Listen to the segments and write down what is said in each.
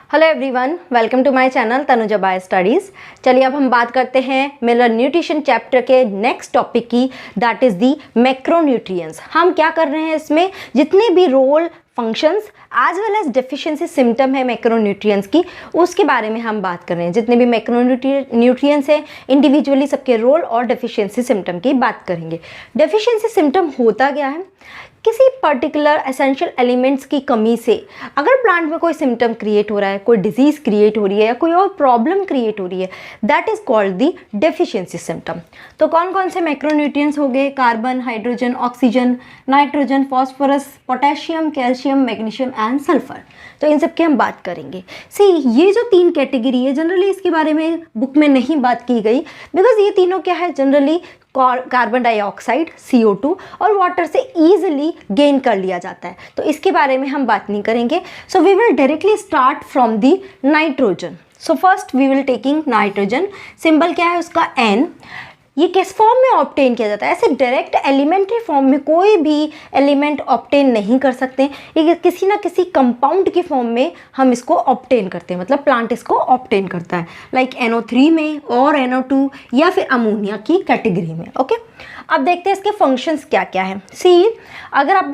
Hello everyone, welcome to my channel Tanuja bio studies. चलिए अब हम बात करते हैं मिनरल न्यूट्रिशन चैप्टर के नेक्स्ट टॉपिक की, दैट इज़ दी मैक्रोन्यूट्रिएंट्स। हम क्या कर रहे हैं, इसमें जितने भी role functions as well as deficiency symptom है मैक्रोन्यूट्रिएंट्स की, उसके बारे में हम बात कर रहे हैं। जितने भी मैक्रोन्यूट्रिएंट्स हैं इंडिविजुअली सबके रोल और डेफिशिएंसी सिम्टम की बात करेंगे। डेफिशिएंसी सिम्टम होता क्या है, किसी पर्टिकुलर एसेंशियल एलिमेंट्स की कमी से अगर प्लांट में कोई सिम्टम क्रिएट हो रहा है, कोई डिजीज़ क्रिएट हो रही है या कोई और प्रॉब्लम क्रिएट हो रही है, that is called the deficiency symptom. तो कौन कौन से मैक्रोन्यूट्रिएंट्स हो गए? Carbon, hydrogen, oxygen, nitrogen, phosphorus, potassium, calcium, magnesium and sulphur. तो इन सब की हम बात करेंगे। सी, ये जो तीन कैटेगरी है जनरली इसके बारे में बुक में नहीं बात की गई, बिकॉज ये तीनों क्या है, जनरली कार्बन डाइऑक्साइड CO2 और वाटर से ईजिली गेन कर लिया जाता है, तो इसके बारे में हम बात नहीं करेंगे। So we will directly start from the nitrogen. So first we will taking nitrogen. Symbol क्या है उसका? N। ये किस फॉर्म में ऑब्टेन किया जाता है? ऐसे डायरेक्ट एलिमेंट्री फॉर्म में कोई भी एलिमेंट ऑब्टेन नहीं कर सकते, ये किसी ना किसी कंपाउंड की फॉर्म में हम इसको ऑब्टेन करते हैं, मतलब प्लांट इसको ऑब्टेन करता है, लाइक NO3 में और NO2 या फिर अमोनिया की कैटेगरी में। ओके, अब देखते हैं इसके फंक्शंस क्या क्या हैं। सी, अगर आप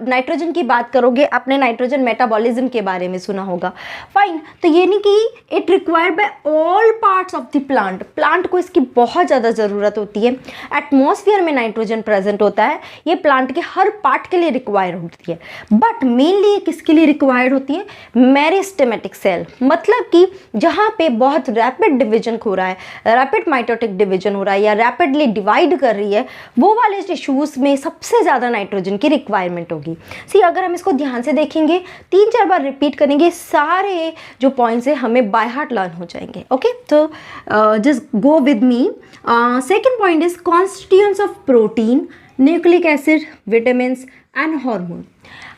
नाइट्रोजन की बात करोगे, आपने नाइट्रोजन मेटाबॉलिज्म के बारे में सुना होगा, फाइन। तो ये नहीं कि it required by all parts of the plant, plant को इसकी बहुत ज़्यादा ज़रूरत होती है। एटमॉस्फेयर में नाइट्रोजन प्रेजेंट होता है, ये प्लांट के हर पार्ट के लिए रिक्वायर होती है, बट मेनली ये किसके लिए रिक्वायर्ड होती है? मेरिस्टेमेटिक सेल, मतलब कि जहाँ पे बहुत रैपिड डिविजन हो रहा है, रैपिड माइटोटिक डिविजन हो रहा है या रैपिडली डिवाइड कर रही है, वो वाले टिश्यूज़ में सबसे ज़्यादा नाइट्रोजन की रिक्वायरमेंट होगी। सी, अगर हम इसको ध्यान से देखेंगे, 3-4 बार रिपीट करेंगे, सारे जो पॉइंट्स है हमें बाय हार्ट लर्न हो जाएंगे। ओके, तो just go with me. Second point is constituents of protein, nucleic acid, vitamins and hormone.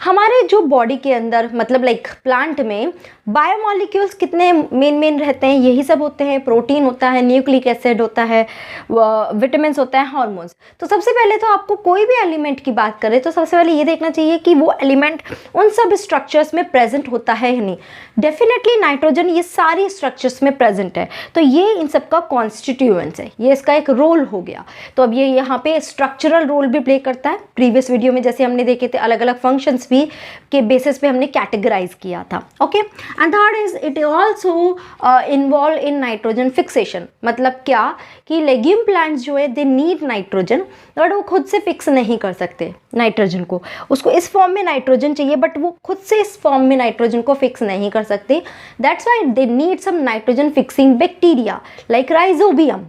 हमारे जो बॉडी के अंदर, मतलब लाइक प्लांट में बायोमॉलिक्यूल्स कितने मेन रहते हैं? यही सब होते हैं। प्रोटीन होता है, न्यूक्लिक एसिड होता है, विटामिन्स होता है, हार्मोन्स। तो सबसे पहले तो आपको कोई भी एलिमेंट की बात करें तो सबसे पहले ये देखना चाहिए कि वो एलिमेंट उन सब स्ट्रक्चर्स में प्रेजेंट होता है या नहीं। डेफिनेटली नाइट्रोजन ये सारी स्ट्रक्चर्स में प्रेजेंट है, तो ये इन सब का कॉन्स्टिट्यूएंट्स है, ये इसका एक रोल हो गया। तो अब ये यहाँ पे स्ट्रक्चरल रोल भी प्ले करता है। प्रीवियस वीडियो में जैसे हमने देखे थे, अलग अलग फंक्शंस भी के बेसिस पे हमने कैटेगराइज किया था। Okay, and third is it also involve in nitrogen fixation. मतलब क्या कि लेग्यूम प्लांट्स जो है दे नीड नाइट्रोजन, बट वो खुद से फिक्स नहीं कर सकते नाइट्रोजन को, उसको इस फॉर्म में नाइट्रोजन चाहिए बट वो खुद से इस फॉर्म में नाइट्रोजन को फिक्स नहीं कर सकते। That's why they need some nitrogen fixing bacteria like rhizobium.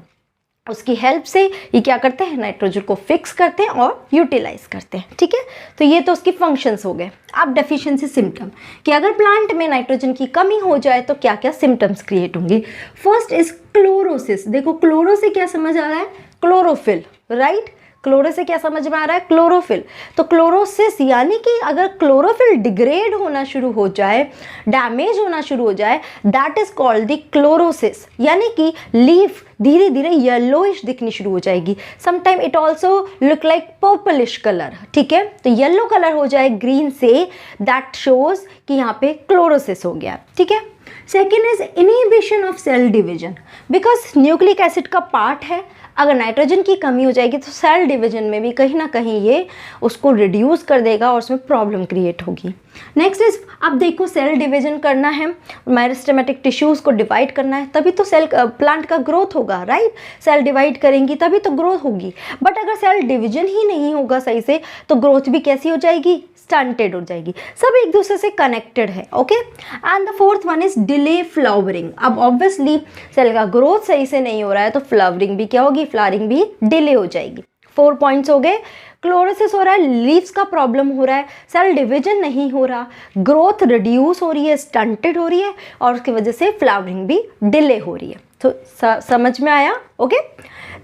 उसकी हेल्प से ये क्या करते हैं, नाइट्रोजन को फिक्स करते हैं और यूटिलाइज करते हैं। ठीक है, तो ये तो उसकी फंक्शंस हो गए। अब डेफिशिएंसी सिम्टम, कि अगर प्लांट में नाइट्रोजन की कमी हो जाए तो क्या क्या सिम्टम्स क्रिएट होंगे। First is chlorosis. देखो, क्लोरो से क्या समझ आ रहा है? Chlorophyll, right? क्लोरो से क्या समझ में आ रहा है? क्लोरोफिल। तो क्लोरोसिस यानी कि अगर क्लोरोफिल डिग्रेड होना शुरू हो जाए, डैमेज होना शुरू हो जाए, that is called the chlorosis. यानी कि लीफ धीरे धीरे येलोइश दिखनी शुरू हो जाएगी। Sometime it also look like purplish colour. ठीक है, तो येलो कलर हो जाए ग्रीन से, दैट शोज कि यहाँ पे क्लोरोसिस हो गया। ठीक है, second is inhibition of cell division, because nucleic acid का पार्ट है, अगर नाइट्रोजन की कमी हो जाएगी तो सेल डिवीजन में भी कहीं ना कहीं ये उसको रिड्यूस कर देगा और उसमें प्रॉब्लम क्रिएट होगी। नेक्स्ट इज, अब देखो सेल डिवीजन करना है, मेरिस्टेमेटिक टिश्यूज़ को डिवाइड करना है, तभी तो सेल प्लांट का ग्रोथ होगा, राइट? सेल डिवाइड करेंगी तभी तो ग्रोथ होगी, बट अगर सेल डिवीजन ही नहीं होगा सही से तो ग्रोथ भी कैसी हो जाएगी? स्टंटेड हो जाएगी। सब एक दूसरे से कनेक्टेड है। Okay, and the fourth one is delay flowering. अब ऑब्वियसली सेल का ग्रोथ सही से नहीं हो रहा है तो फ्लावरिंग भी क्या होगी? फ्लावरिंग भी डिले हो जाएगी। 4 पॉइंट्स हो गए। क्लोरोसिस हो रहा है, लीव्स का प्रॉब्लम हो रहा है, सेल डिवीजन नहीं हो रहा, ग्रोथ रिड्यूस हो रही है, स्टंटेड हो रही है और उसकी वजह से फ्लावरिंग भी डिले हो रही है। तो समझ में आया? ओके,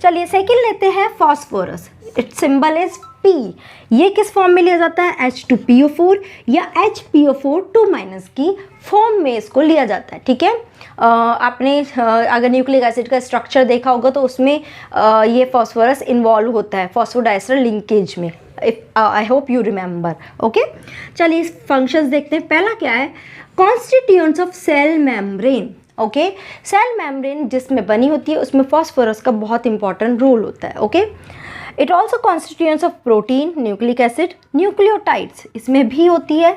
चलिए सेकंड लेते हैं, phosphorus. It's symbol is P। ये किस फॉर्म में लिया जाता है? H2PO4 या HPO4 की फॉर्म में इसको लिया जाता है। ठीक है, आपने अगर न्यूक्लिक एसिड का स्ट्रक्चर देखा होगा तो उसमें ये फॉस्फोरस इन्वॉल्व होता है फॉस्फोडाइस्टर लिंकेज में। I hope you remember. Okay, चलिए इस फंक्शंस देखते हैं। पहला क्या है, constituents of cell membrane. Okay, cell membrane जिसमें बनी होती है उसमें फॉस्फोरस का बहुत इंपॉर्टेंट रोल होता है। Okay, it also constituents of protein, nucleic acid, nucleotides इसमें भी होती है।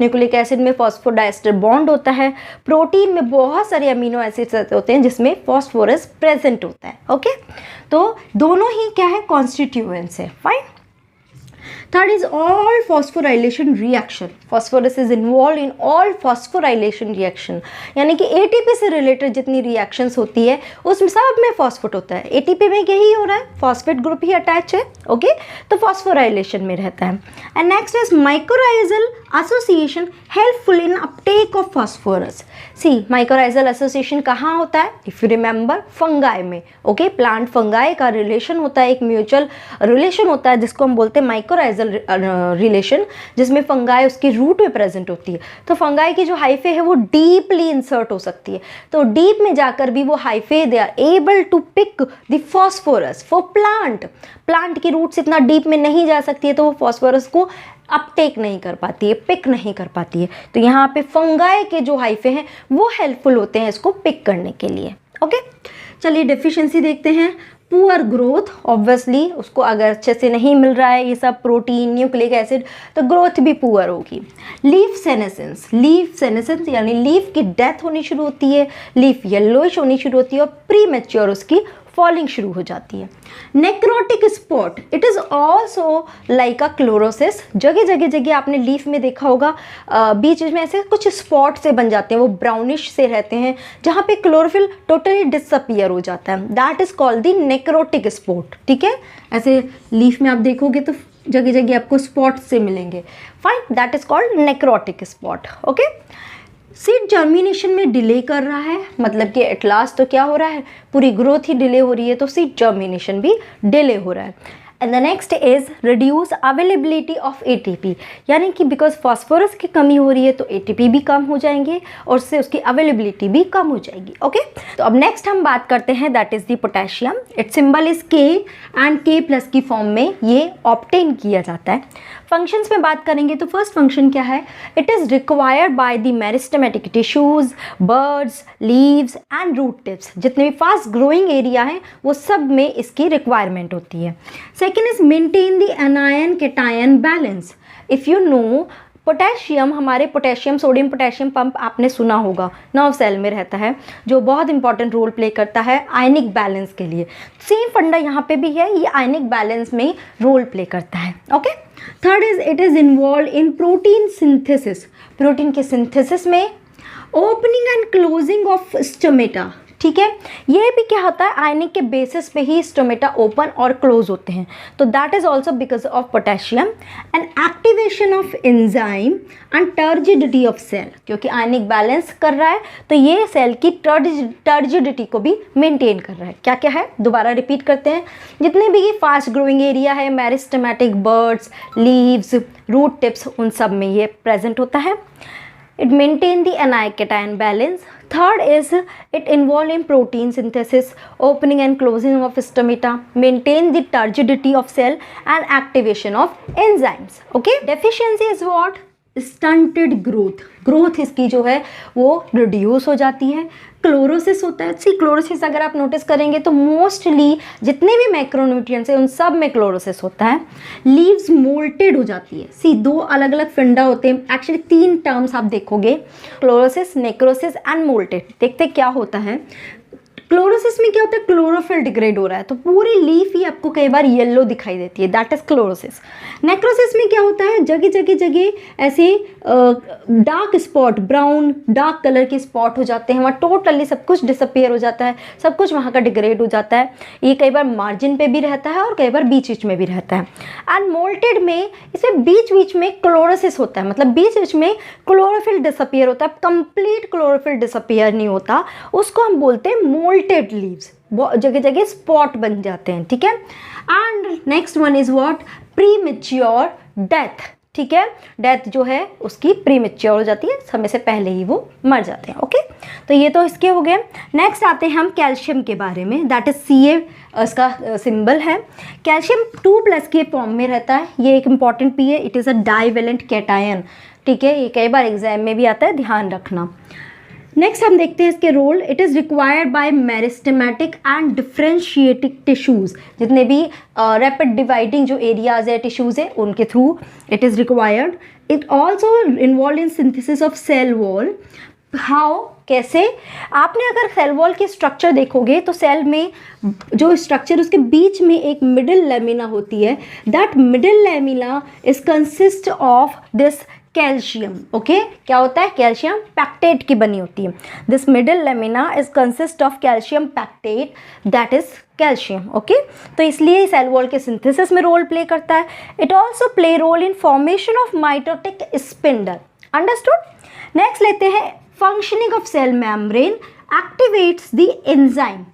न्यूक्लिक एसिड में फॉस्फोडाइस्टर बॉन्ड होता है। प्रोटीन में बहुत सारे अमीनो एसिड्स होते हैं जिसमें फॉस्फोरस प्रेजेंट होता है। ओके, तो दोनों ही क्या है, कॉन्स्टिट्यूएंट्स है। Fine. Third is all phosphorylation reaction. Phosphorus is involved in all phosphorylation reaction. यानी कि ATP से रिलेटेड जितनी रिएक्शंस होती है उसमें सब में फॉस्फेट होता है। ATP में यही हो रहा है, फॉस्फेट ग्रुप ही अटैच है। ओके, तो फॉस्फोराइलेशन में रहता है। And next is mycorrhizal association helpful in uptake of phosphorus. See, mycorrhizal association कहाँ होता है, इफ यू रिमेंबर, फंगाई में। ओके, प्लांट फंगाई का रिलेशन होता है, एक म्यूचुअल रिलेशन होता है जिसको हम बोलते हैं माइक्रोराइजल रिलेशन, जिसमें फंगाई उसके रूट में प्रेजेंट होती है। तो फंगाई की जो हाइफे है वो डीपली इंसर्ट हो सकती है, तो डीप में जाकर भी वो hyphae they are able to pick the phosphorus for plant. Plant की रूट्स इतना डीप में नहीं जा सकती है तो वो फॉस्फोरस को अपटेक नहीं कर पाती है, पिक नहीं कर पाती है। तो यहाँ पे फंगाई के जो हाइफे हैं वो हेल्पफुल होते हैं इसको पिक करने के लिए। ओके, चलिए डेफिशिएंसी देखते हैं। पुअर ग्रोथ, ऑब्वियसली उसको अगर अच्छे से नहीं मिल रहा है ये सब प्रोटीन, न्यूक्लिक एसिड, तो ग्रोथ भी पुअर होगी। लीफ सेनेसेंस, लीफ सेनेसेंस यानी लीफ की डेथ होनी शुरू होती है, लीफ येलोइश होनी शुरू होती है और प्री मैच्योर उसकी फॉलिंग शुरू हो जाती है। Necrotic spot, it is also like a chlorosis. जगह जगह आपने लीफ में देखा होगा बीच में ऐसे कुछ स्पॉट से बन जाते हैं, वो ब्राउनिश से रहते हैं जहाँ पे क्लोरोफिल टोटली डिसअपियर हो जाता है। That is called the necrotic spot. ठीक है, ऐसे लीफ में आप देखोगे तो जगह जगह आपको स्पॉट से मिलेंगे। Fine, that is called necrotic spot. Okay, seed germination में डिले कर रहा है, मतलब कि एट लास्ट तो क्या हो रहा है, पूरी ग्रोथ ही डिले हो रही है, तो सीड जर्मिनेशन भी डिले हो रहा है। And the next is reduce availability of ATP, यानी कि बिकॉज फास्फोरस की कमी हो रही है तो एटीपी भी कम हो जाएंगे और उससे उसकी अवेलेबिलिटी भी कम हो जाएगी। ओके, तो अब नेक्स्ट हम बात करते हैं that is the potassium. It's symbol is के एंड के प्लस की फॉर्म में ये ऑब्टेन किया जाता है। फंक्शंस में बात करेंगे तो फर्स्ट फंक्शन क्या है, it is required by the meristematic tissues, buds, leaves and root tips. जितने भी फास्ट ग्रोइंग एरिया हैं वो सब में इसकी रिक्वायरमेंट होती है। Second is maintain the anion cation balance. If you know, potassium, हमारे पोटेशियम सोडियम पोटेशियम पंप आपने सुना होगा, नर्व सेल में रहता है, जो बहुत इंपॉर्टेंट रोल प्ले करता है आयनिक बैलेंस के लिए। सेम फंडा यहाँ पे भी है, ये आयनिक बैलेंस में रोल प्ले करता है। Okay, third is it is involve in protein synthesis. Protein के सिंथेसिस में opening and closing of stomata. ठीक है, ये भी क्या होता है, आयनिक के बेसिस पे ही स्टोमेटा ओपन और क्लोज होते हैं, तो that is also because of potassium. And activation of enzyme and turgidity of cell, क्योंकि आयनिक बैलेंस कर रहा है तो ये सेल की टर्जिडिटी को भी मेंटेन कर रहा है। क्या क्या है, दोबारा रिपीट करते हैं। जितने भी फास्ट ग्रोइंग एरिया है, meristematic, buds, leaves, root tips, उन सब में ये प्रेजेंट होता है। It maintain the anion-cation balance. Third is it involved in protein synthesis, opening and closing of stomata, maintain the turgidity of cell and activation of enzymes. Okay, deficiency is what? Stunted growth, growth इसकी जो है वो reduce हो जाती है। Chlorosis होता है। सी, chlorosis अगर आप नोटिस करेंगे तो मोस्टली जितने भी मैक्रोन्यूट्रिएंट्स हैं उन सब में क्लोरोसिस होता है। लीव्स मोल्टेड हो जाती है। सी, दो अलग अलग फिंडा होते हैं, एक्चुअली तीन टर्म्स आप देखोगे, क्लोरोसिस, नेक्रोसिस एंड मोल्टेड। देखते क्या होता है, क्लोरोसिस में क्या होता है, क्लोरोफिल डिग्रेड हो रहा है तो पूरी लीफ ही आपको कई बार येलो दिखाई देती है, दैट इज क्लोरोसिस। नेक्रोसिस में क्या होता है, जगह जगह ऐसे dark spot, brown dark colour के स्पॉट हो जाते हैं, वहाँ टोटली सब कुछ डिसअपियर हो जाता है, सब कुछ वहाँ का डिग्रेड हो जाता है। ये कई बार मार्जिन पे भी रहता है और कई बार बीच में भी रहता है। एंड मोल्टेड में इसमें बीच में क्लोरोसिस होता है, मतलब बीच में क्लोरोफिल डिसअपियर होता है, कंप्लीट क्लोरोफिल डिसअपियर नहीं होता, उसको हम बोलते हैं मोल्टेड लीव्स। जगह जगह स्पॉट बन जाते हैं। ठीक है, and next one is what, pre mature death. ठीक है, डेथ जो है उसकी प्रीमेच्योर हो जाती है, समय से पहले ही वो मर जाते हैं। ओके, तो ये तो इसके हो गए। नेक्स्ट आते हैं हम कैल्शियम के बारे में, दैट इज Ca इसका सिंबल है। कैल्शियम 2+ के फॉर्म में रहता है, ये एक इंपॉर्टेंट पी है, it is a divalent cation, ठीक है, ये कई बार एग्जाम में भी आता है, ध्यान रखना। नेक्स्ट हम देखते हैं इसके role. It is required by meristematic and differentiating tissues, जितने भी रैपिड डिवाइडिंग जो एरियाज है टिश्यूज़ है उनके through it is required. It also involve in synthesis of cell wall. How, कैसे? आपने अगर सेल वॉल के स्ट्रक्चर देखोगे तो सेल में जो स्ट्रक्चर उसके बीच में एक मिडिल लेमिना होती है, that middle lamina is consist of this calcium. Okay, क्या होता है? कैल्शियम पैक्टेट की बनी होती है। This middle lamina is consist of calcium pectate, that is calcium. Okay, तो इसलिए सेल वॉल के सिंथेसिस में रोल प्ले करता है। It also play role in formation of mitotic spindle. Understood? Next लेते हैं functioning of cell membrane activates the enzyme.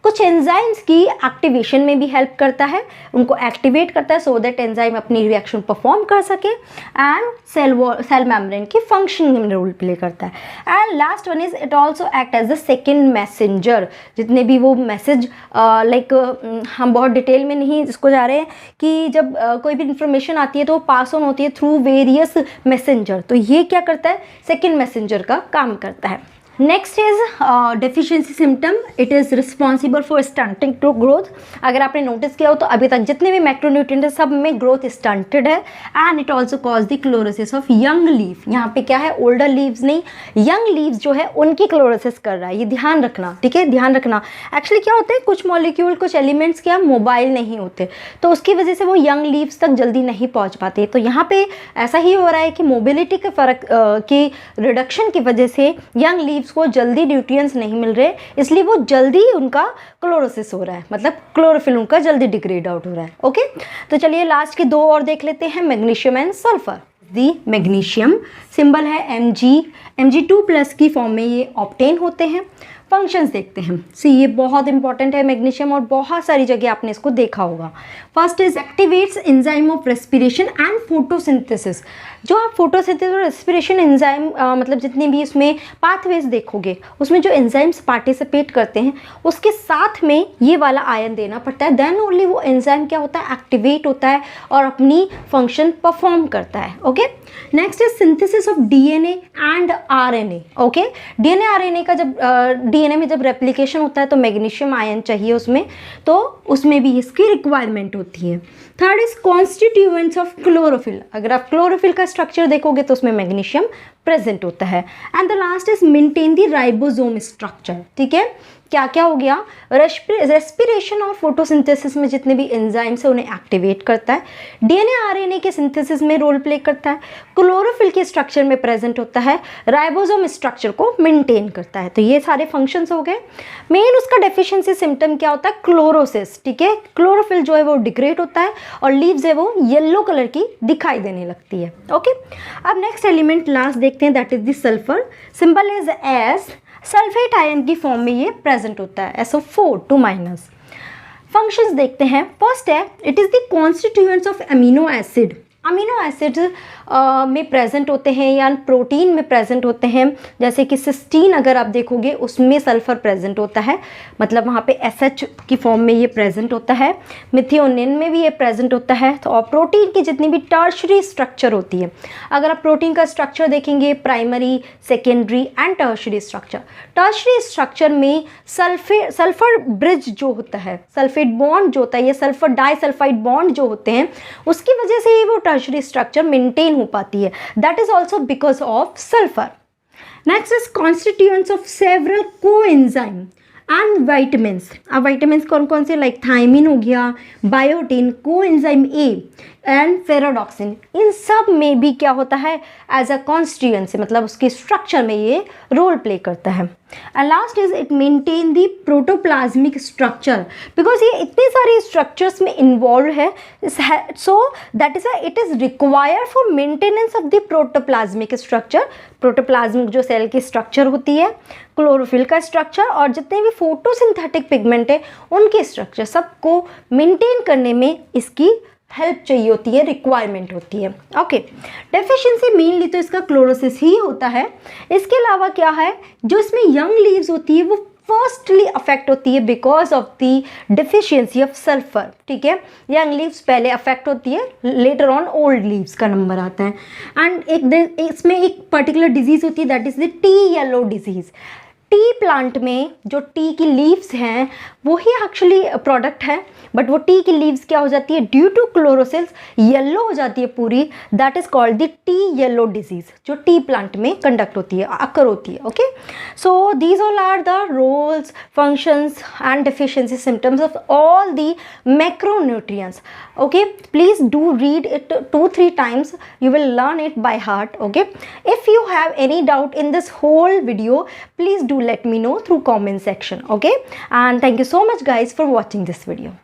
कुछ enzymes की एक्टिवेशन में भी हेल्प करता है, उनको एक्टिवेट करता है सो दैट एंजाइम अपनी रिएक्शन परफॉर्म कर सके, एंड सेल मेम्ब्रेन की फंक्शनिंग में रोल प्ले करता है। And last one is it also act as the second messenger. जितने भी वो मैसेज लाइक हम बहुत डिटेल में नहीं इसको जा रहे हैं कि जब कोई भी इंफॉर्मेशन आती है तो वो पास ऑन होती है थ्रू वेरियस मैसेंजर, तो ये क्या करता है? सेकेंड मैसेंजर का काम करता है। Next is deficiency symptom. It is responsible for stunting to growth. अगर आपने नोटिस किया हो तो अभी तक जितने भी मैक्रोन्यूट्रिएंट है सब में ग्रोथ स्टंटेड है। And it also cause the chlorosis of young leaf. यहाँ पे क्या है? ओल्डर लीव्स नहीं, यंग लीव्स जो है उनकी क्लोरोसिस कर रहा है, ये ध्यान रखना, ठीक है, ध्यान रखना। एक्चुअली क्या होता है, कुछ मॉलिक्यूल, कुछ एलिमेंट्स क्या मोबाइल नहीं होते, तो उसकी वजह से वो यंग लीव्स तक जल्दी नहीं पहुँच पाते। तो यहाँ पे ऐसा ही हो रहा है कि मोबिलिटी के फ़र्क की रिडक्शन की वजह से यंग लीव्स को जल्दी न्यूट्रिएंट्स नहीं मिल रहे, इसलिए वो जल्दी उनका क्लोरोसिस हो रहा है, मतलब क्लोरोफिल उनका जल्दी डिग्रेड आउट हो रहा है। ओके, तो चलिए लास्ट के दो और देख लेते हैं, magnesium and sulphur. The magnesium symbol है Mg2+ की फॉर्म में ये ऑब्टेन होते हैं। फंक्शंस देखते हैं। सी, ये बहुत इंपॉर्टेंट है मैग्नीशियम, और बहुत सारी जगह आपने इसको देखा होगा। First is activates enzyme of respiration and photosynthesis. जो आप फोटोसिंथेसिस और रेस्पिरेशन एंजाइम मतलब जितनी भी इसमें पाथवेज देखोगे उसमें जो एंजाइम्स पार्टिसिपेट करते हैं उसके साथ में ये वाला आयन देना पड़ता है, देन ओनली वो एंजाइम क्या होता है? एक्टिवेट होता है और अपनी फंक्शन परफॉर्म करता है। Okay, next is synthesis of DNA and RNA. Okay, DNA RNA का जब डीएनए में जब रेप्लिकेशन होता है तो मैग्नीशियम आयन चाहिए उसमें, तो उसमें भी इसकी रिक्वायरमेंट होती है। Third is constituents of chlorophyll. अगर आप क्लोरोफिल का स्ट्रक्चर देखोगे तो उसमें मैग्नीशियम प्रेजेंट होता है। And the last is maintain the ribosome structure. ठीक है, क्या क्या हो गया? रेस्पिरेशन और फोटोसिंथेसिस में जितने भी एंजाइम्स है उन्हें एक्टिवेट करता है, डीएनए आरएनए के सिंथेसिस में रोल प्ले करता है, क्लोरोफिल के स्ट्रक्चर में प्रेजेंट होता है, राइबोसोम स्ट्रक्चर को मेंटेन करता है। तो ये सारे फंक्शंस हो गए। मेन उसका डेफिशिएंसी सिम्टम क्या होता है? क्लोरोसिस। ठीक है, क्लोरोफिल जो है वो डिग्रेड होता है और लीव्स है वो येलो कलर की दिखाई देने लगती है। ओके, अब नेक्स्ट एलिमेंट लास्ट देखते हैं, that is the sulphur. Symbol is S. Sulphate ion की फॉर्म में ये प्रेजेंट होता है, SO4 2-। फंक्शंस देखते हैं। फर्स्ट है it is the constituents of amino acid. Amino acid में प्रेजेंट होते हैं या प्रोटीन में प्रेजेंट होते हैं, जैसे कि सिस्टीन अगर आप देखोगे उसमें सल्फर प्रेजेंट होता है, मतलब वहाँ पे SH की फॉर्म में ये प्रेजेंट होता है। मिथियोनिन में भी ये प्रेजेंट होता है। तो और प्रोटीन की जितनी भी टर्शरी स्ट्रक्चर होती है, अगर आप प्रोटीन का स्ट्रक्चर देखेंगे, primary, secondary and tertiary structure. Tertiary structure में सल्फर ब्रिज जो होता है, सल्फेट बॉन्ड जो होता है, ये सल्फर डाइसल्फाइड बॉन्ड जो होते हैं, उसकी वजह से ही वो टर्शरी स्ट्रक्चर मेंटेन हो पाती है। That is also because of sulphur. Next is constituents of several coenzyme and vitamins. अब वाइटामिन्स कौन कौन से? लाइक थायमिन हो गया, बायोटिन, कोएंजाइम ए एंड फेरोडॉक्सिन। इन सब में भी क्या होता है? एज अ कॉन्स्टिट्यूएंसी, मतलब उसके स्ट्रक्चर में ये रोल प्ले करता है। And last is it maintain the protoplasmic structure, because ये इतने सारे स्ट्रक्चर्स में इन्वॉल्व है, so that is it is required for maintenance of the protoplasmic structure. Protoplasmic जो सेल की स्ट्रक्चर होती है, क्लोरोफिल का स्ट्रक्चर और जितने भी फोटोसिंथेटिक पिगमेंट है उनके स्ट्रक्चर, सबको मेंटेन करने में इसकी हेल्प चाहिए होती है, रिक्वायरमेंट होती है। ओके, डेफिशिएंसी मेनली तो इसका क्लोरोसिस ही होता है। इसके अलावा क्या है, जो इसमें यंग लीव्स होती है वो फर्स्टली अफेक्ट होती है because of the deficiency of sulphur. ठीक है, यंग लीव्स पहले अफेक्ट होती है, लेटर ऑन ओल्ड लीव्स का नंबर आता है। एंड इसमें एक पर्टिकुलर डिजीज होती है, that is the tea yellow disease. T plant में जो टी की लीव्स हैं वो ही एक्चुअली प्रोडक्ट है, बट वो टी की लीव्स क्या हो जाती है, ड्यू टू क्लोरोसिल्स येलो हो जाती है पूरी, that is called the tea yellow disease, जो टी प्लांट में कंडक्ट होती है, अकर होती है। Okay, so these all are the roles, functions and deficiency symptoms of all the macronutrients. Okay, please do read it 2-3 times, you will learn it by heart. Okay, if you have any doubt in this whole video, please do let me know through comment section. Okay, and thank you so much guys for watching this video.